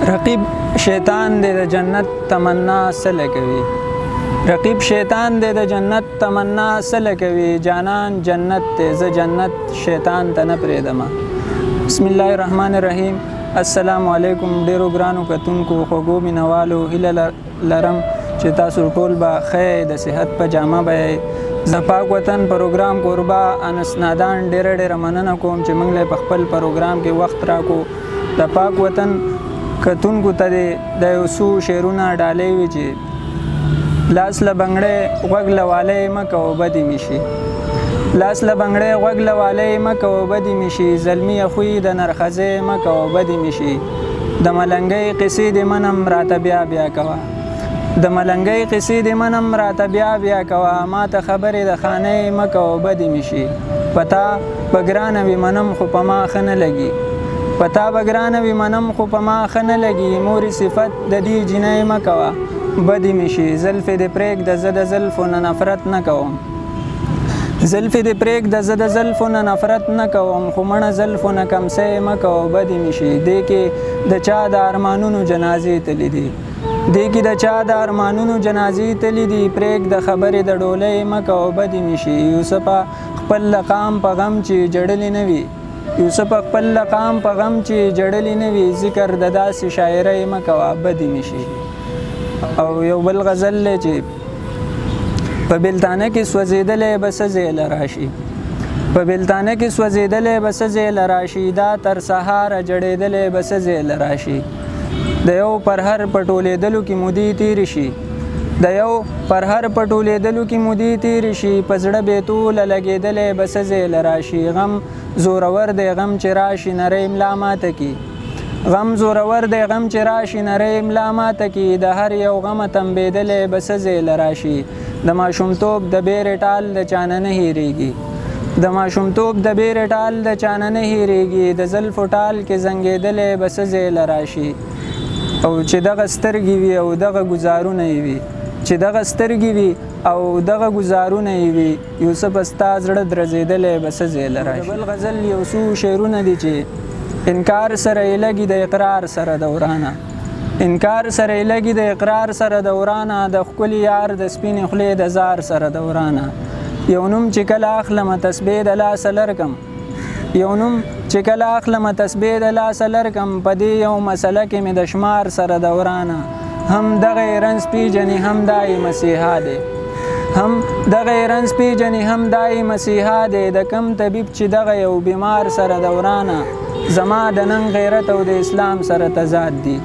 رقیب شیطان دې د جنت تمنا سله کوي. رقیب شیطان دې د جنت تمنا سله کوي. جانان جنت ته ز جنت شیطان ته نه پرېږدم. بسم الله الرحمن الرحیم. السلام علیکم. ډیرو ګرانو کتونکو خوږو مینوالو هیله لرم چې تاسو ټول به خیر د صحت په جامه به د پاک وطن پروګرام کوربه انس نادان ډیره مننه کوم چې موږ له خپل پروګرام کې وخت راکو. د پاک وطن کتونکو ته د یو څو شعرونه ډالۍ وي چې لاس له بنګړې غوږ له والی مه کوه بدې مې شي. لاس له بنګړې غوږ له والی مه کوه بدې مې شي. زلمي خوی د نرخزې مه کوه بدې مې شي. د ملنګۍ قصې دې منم راته بیا کوه. د ملنګۍ قصې دې منم راته بیا کوه. ما ته خبرې د خانۍ مه کوه بدې مې شي. پتا به ګرانه وي منم خو په ما ښه نه لګي. پتا به ګرانه وي منم خو په ما ښه نه لګي. مورې صفت د دې جینۍ مه کوه بدې مې شي. زلفې دې پرېږده زه د زلفو نه نفرت نه کوم. زلفې دې پرېږده زه د زلفو نه نفرت نه کوم. خو مړه زلفو نه کمسی مه کوه بدې مې شي. دې کې د چا د ارمانونو جنازې تللي دي. دې کې د چا د ارمانونو جنازې تللي دي. پرېږده خبرې د ډولۍ مه کوه بدې مې شي. یوسفه خپل لقام په غم چې جړلې نه وي. یوسف خپل لقام په غم چې جړلې نه وي. ذکر د داسې شاعرۍ مه کوه بدې مې شي. او یو بل غزل دی چې په بلتانه کې سوځېدلی به څه ځای له راشي. په بلتانه کې سوځېدلی به څه ځای له راشي. دا تر سهاره جړېدلی به څه ځای له راشي. د یو پرهر په ټولېدلو کې مودې تېرې شي. د یو پرهر په ټولېدلو کې مودې تېرې شي. په زړه بېتوله لګېدلی به څه ځای له راشي. غم زورور دی غم چې راشي نری املا ماته کی. غم زورور دی غم چې راشي نری املا ماته کی. د هر یو غمه تنبېدلی به څه ځای له راشي. د ماشومتوب د بیرې ټال د چانه نه هېرېږي. د ماشومتوب د بیرې ټال د چانه نه هېرېږي. د زلفو ټال کې زنګېدلی به څه ځای له راشي. او چې دغه سترګې وي او دغه ګزارونه یې وي. چې دغه سترګې وي او دغه ګزارونه یې وي. یوسف ستا زړه درزېدلی به څه ځای له راشي. بل غزل یو څو شعرونه دي چې انکار سره یې لګي د اقرار سره دورانه. انکار سره یې لګي د اقرار سره دورانه. د ښکلي یار د سپینې خولې د زار سره دورانه. یو نوم چې کله اخلمه تسبې د لاسه لرکم. یو نوم چې کله اخلمه تسبې د لاسه لرکم. په دې یو مسله کې مې د شمار سره دورانه. هم دغه رنځ پیژنې هم دای مسیحا دی. هم دغه رنځ پیژنې هم دای مسیحا دی. د کم طبیب چې دغه یو بیمار سره دورانه. زما د نن غیرت او د اسلام سره تضاد دی.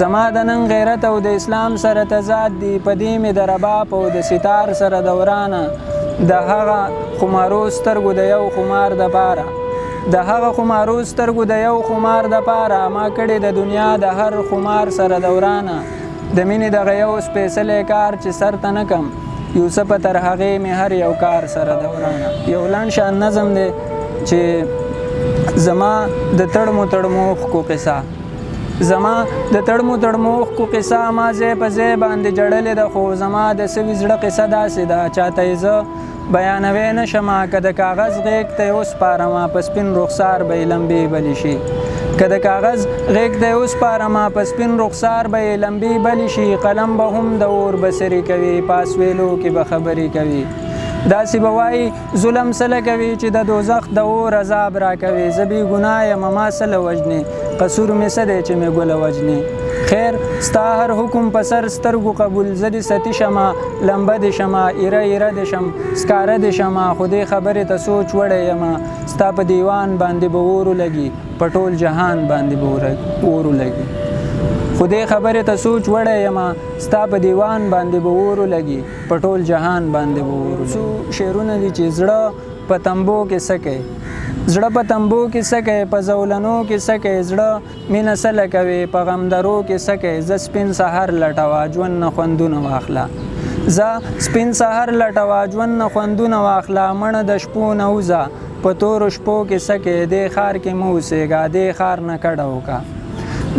زما د نن غیرت او د اسلام سره تضاد دی. په دې مې د رباب او د ستار سره دورانه. د هغه خمارو سترګو د یو خمار د پاره. د هغه خمارو سترګو د یو خمار د پاره. ما کړې د دنیا د هر خمار سره دورانه. د مینې دغه یو سپېڅلی کار چې سر ته نه کم. یوسفه تر هغې مې هر یو کار سره دورانه. یو لنډ شان نظم دی چې زما د تړمو اوښکو قصه. زما د تړمو اوښکو قصه. ما ځای په ځای باندې جړلې ده. خو زما د سوي زړه قصه داسې ده. چاته یې زه بیانوی نه شمه. که د کاغذ غیږ ته یې وسپارمه په سپین رخسار به یې لمبې بلې شي. که د کاغذ غیږ ته یې وسپارمه په سپین رخسار به یې لمبې بلې شي. قلم به هم د اور بڅري کوي. پاس ویلو کې به خبرې کوي. داسې به وایي ظلم سله کوي چې د دوزخ د اور عذاب را کوي. زه بې ګناه یم ما سله وژنې. قصور مې څه دی چې مې ګله وژنې. خیر ستا هر حکم په سر سترګو قبول. زه دې ستی شمه لمبه دې شمه. ایره دې شم سکاره دې شمه. خو دې خبرې ته سوچ وړی یمه. ستا په دیوان باندې به اور ولګي. په ټول جهان باندې به اور ولګي. خو دې خبرې ته سوچ وړی یمه. ستا په دیوان باندې به اور ولګي. په ټول جهان باندې به اور ولګي. څو شعرونه دي چې زړه په تمبو کې څه کوي. زړه په تمبو کې څه کوي. په زولنو کې څه کوي. زړه مینه سله کوي. په غمدرو کې څه کوي. زه سپین سهار لټوه ژوند نه خوندونه واخله. زه سپین سهار لټوه ژوند نه خوندونه واخله. مړه د شپو نه وځه په تورو شپو کې څه کوي. دې ښار کې مه اوسېږه دې ښار نه کډه وکړه.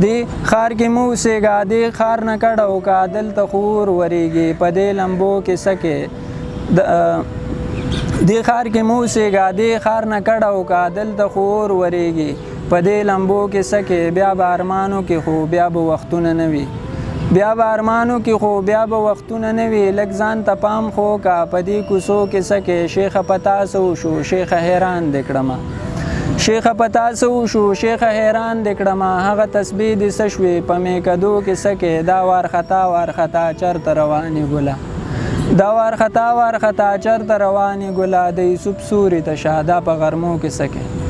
دې ښار کې مه اوسېږه دې ښار نه کډه وکړه. دلته خو اور ورېږي په دې لمبو کې څه کوي. دې ښار کې مه اوسېږه دې ښار نه کډه وکړه. دلته خو اور ورېږي په دې لمبو کې سکه بیا به ارمانو کې خو بیا به وختونه نه وي بیا به ارمانو کې خو بیا به وختونه نه وي لږ ځان ته پام خو کا په دې کوڅو کې سکه شیخه پتا سو شو شیخه حیران دې کړمه شیخه پتا سو شو شیخه حیران دې کړمه هغه تسبیح دې څه شوې په میکدو کې سکه دا وارخطا چرته روانې ګله دا وارخطا چرته روانې ګله د یوسف سوري ته شهدا په غرمو کې سکه